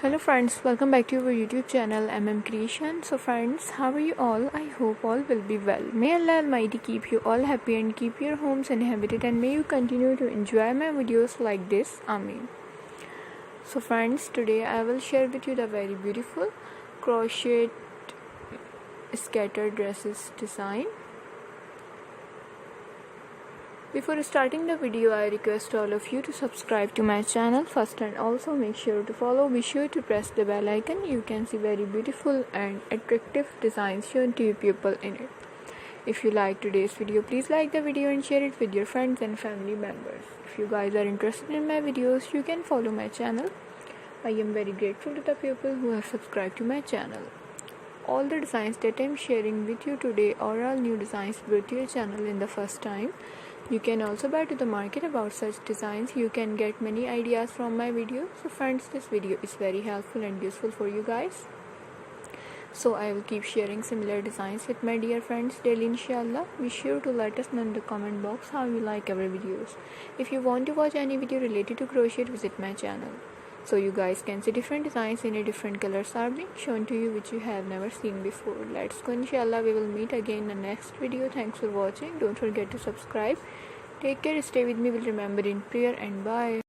Hello friends, welcome back to our YouTube channel Creation. So friends, how are you all? I hope all will be well. May Allah Almighty keep you all happy and keep your homes inhabited, and may you continue to enjoy my videos like this. Ameen. So friends, today I will share with you the very beautiful crochet scattered dresses design. Before starting the video, I request all of you to subscribe to my channel first, and also make sure to follow. Be sure to press the bell icon. You can see very beautiful and attractive designs shown to you people in it. If you like today's video, please like the video and share it with your friends and family members. If you guys are interested in my videos, you can follow my channel. I am very grateful to the people who have subscribed to my channel. All the designs that I am sharing with you today are all new designs brought to your channel in the first time. You can also buy to the market about such designs. You can get many ideas from my video. So friends, this video is very helpful and useful for you guys. So I will keep sharing similar designs with my dear friends daily, inshallah. Be sure to let us know in the comment box how you like our videos. If you want to watch any video related to crochet, visit my channel. So you guys can see different designs in a different colors are being shown to you which you have never seen before. Let's go, inshallah. We will meet again in the next video. Thanks for watching. Don't forget to subscribe. Take care. Stay with me. Will remember in prayer, and bye.